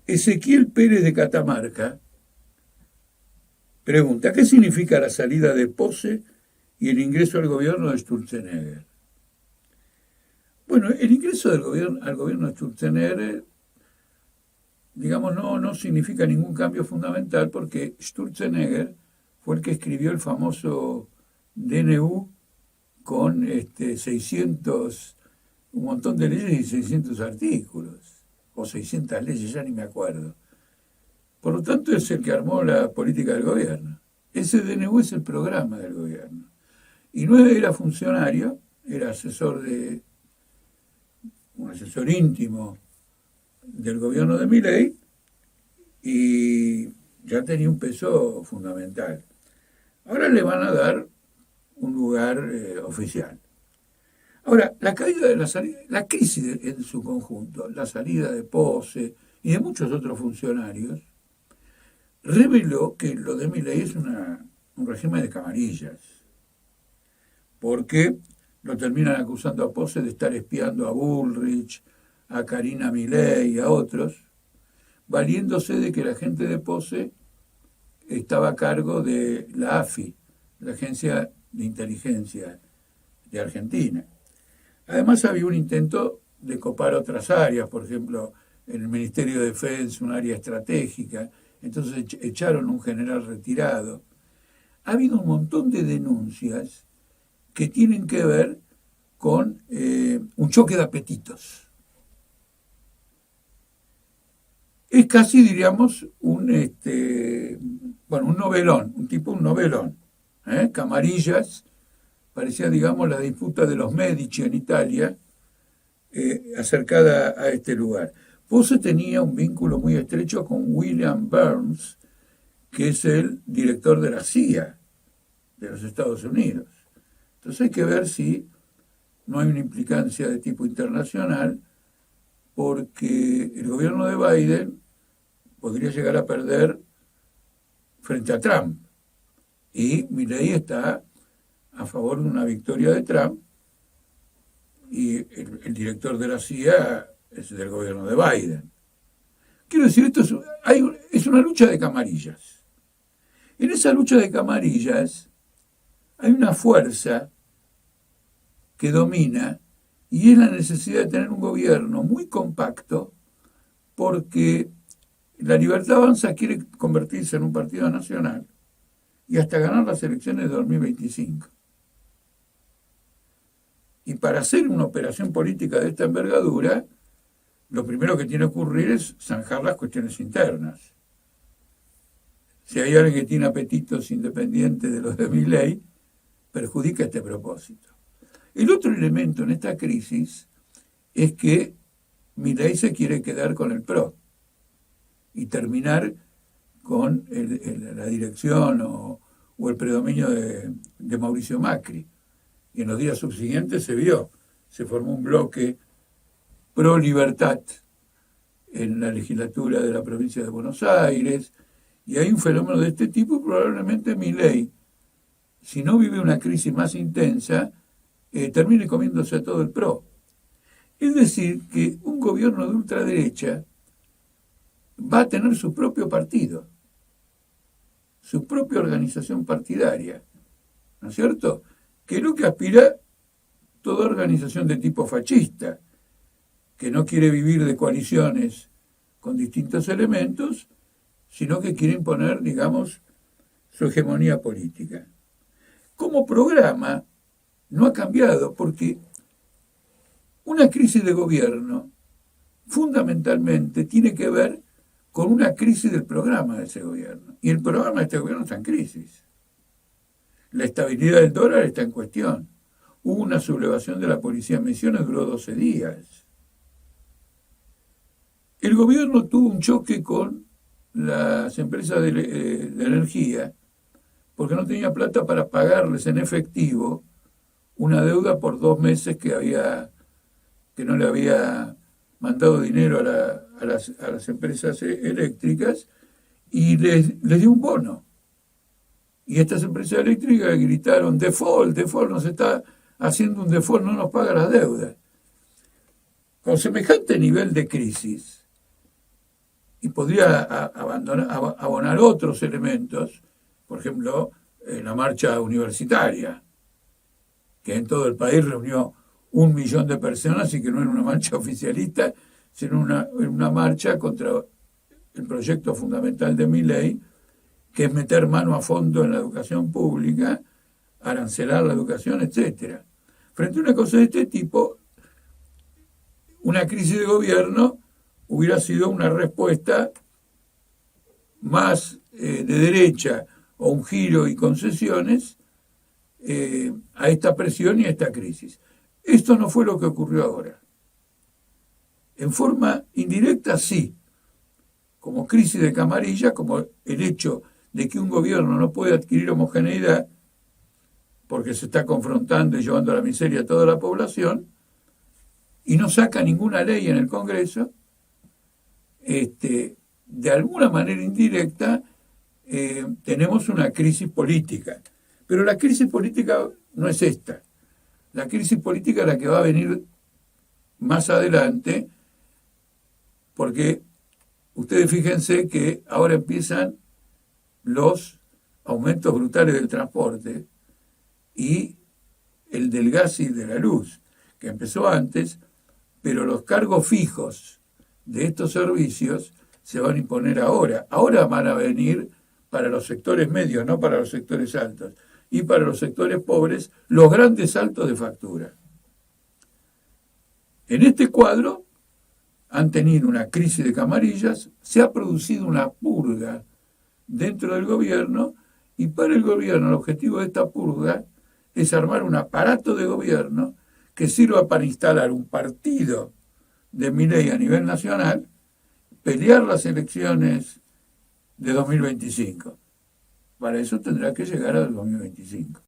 Ezequiel Pérez de Catamarca pregunta, ¿qué significa la salida de Pose y el ingreso al gobierno de Sturzenegger? Bueno, el ingreso al gobierno de Sturzenegger, digamos, no significa ningún cambio fundamental porque Sturzenegger fue el que escribió el famoso DNU con 600, un montón de leyes y 600 artículos, o 600 leyes, ya ni me acuerdo. Por lo tanto, es el que armó la política del gobierno. Ese DNU es el programa del gobierno. Y no era funcionario, era un asesor íntimo del gobierno de Milei y ya tenía un peso fundamental. Ahora le van a dar un lugar oficial. Ahora, la caída de la crisis en su conjunto, la salida de Pose y de muchos otros funcionarios, reveló que lo de Milei es un régimen de camarillas, porque lo terminan acusando a Pose de estar espiando a Bullrich, a Karina Milei y a otros, valiéndose de que la gente de Pose estaba a cargo de la AFI, la Agencia de Inteligencia de Argentina. Además había un intento de copar otras áreas, por ejemplo, en el Ministerio de Defensa, un área estratégica, entonces echaron a un general retirado. Ha habido un montón de denuncias que tienen que ver con un choque de apetitos. Es casi, diríamos, un novelón, un novelón. Camarillas, parecía, digamos, la disputa de los Medici en Italia, acercada a este lugar. Pose tenía un vínculo muy estrecho con William Burns, que es el director de la CIA de los Estados Unidos. Entonces hay que ver si no hay una implicancia de tipo internacional, porque el gobierno de Biden podría llegar a perder frente a Trump. Y Milei está a favor de una victoria de Trump y el director de la CIA es del gobierno de Biden. Quiero decir, esto es una lucha de camarillas. En esa lucha de camarillas hay una fuerza que domina y es la necesidad de tener un gobierno muy compacto, porque la Libertad Avanza quiere convertirse en un partido nacional y hasta ganar las elecciones de 2025. Y para hacer una operación política de esta envergadura, lo primero que tiene que ocurrir es zanjar las cuestiones internas. Si hay alguien que tiene apetitos independientes de los de Milei, perjudica este propósito. El otro elemento en esta crisis es que Milei se quiere quedar con el PRO y terminar con la dirección o el predominio de Mauricio Macri. Y en los días subsiguientes se formó un bloque pro libertad en la legislatura de la provincia de Buenos Aires, y hay un fenómeno de este tipo, y probablemente Milei, si no vive una crisis más intensa, termine comiéndose a todo el PRO. Es decir, que un gobierno de ultraderecha va a tener su propio partido, su propia organización partidaria, ¿no es cierto?, que es lo que aspira toda organización de tipo fascista, que no quiere vivir de coaliciones con distintos elementos, sino que quiere imponer, digamos, su hegemonía política. Como programa no ha cambiado, porque una crisis de gobierno fundamentalmente tiene que ver con una crisis del programa de ese gobierno. Y el programa de este gobierno está en crisis. La estabilidad del dólar está en cuestión. Hubo una sublevación de la policía en Misiones, duró 12 días. El gobierno tuvo un choque con las empresas de energía porque no tenía plata para pagarles en efectivo una deuda por 2 meses que no le había mandado dinero a las empresas eléctricas, y les dio un bono. Y estas empresas eléctricas gritaron: default, nos está haciendo un default, no nos paga las deudas. con semejante nivel de crisis, y podría abonar otros elementos, por ejemplo, la marcha universitaria, que en todo el país reunió 1 millón de personas y que no era una marcha oficialista, sino una marcha contra el proyecto fundamental de Milei, que es meter mano a fondo en la educación pública, arancelar la educación, etcétera. Frente a una cosa de este tipo, una crisis de gobierno hubiera sido una respuesta más de derecha o un giro y concesiones a esta presión y a esta crisis. Esto no fue lo que ocurrió ahora. En forma indirecta, sí, como crisis de camarilla, como el hecho de que un gobierno no puede adquirir homogeneidad porque se está confrontando y llevando a la miseria a toda la población, y no saca ninguna ley en el Congreso, de alguna manera indirecta tenemos una crisis política. Pero la crisis política no es esta. La crisis política es la que va a venir más adelante, porque ustedes fíjense que ahora empiezan los aumentos brutales del transporte y el del gas y de la luz, que empezó antes, pero los cargos fijos de estos servicios se van a imponer ahora. Ahora van a venir para los sectores medios, no para los sectores altos. Y para los sectores pobres, los grandes saltos de factura. En este cuadro han tenido una crisis de camarillas, se ha producido una purga dentro del gobierno, y para el gobierno el objetivo de esta purga es armar un aparato de gobierno que sirva para instalar un partido de Milei a nivel nacional, pelear las elecciones de 2025. Para eso tendrá que llegar al 2025.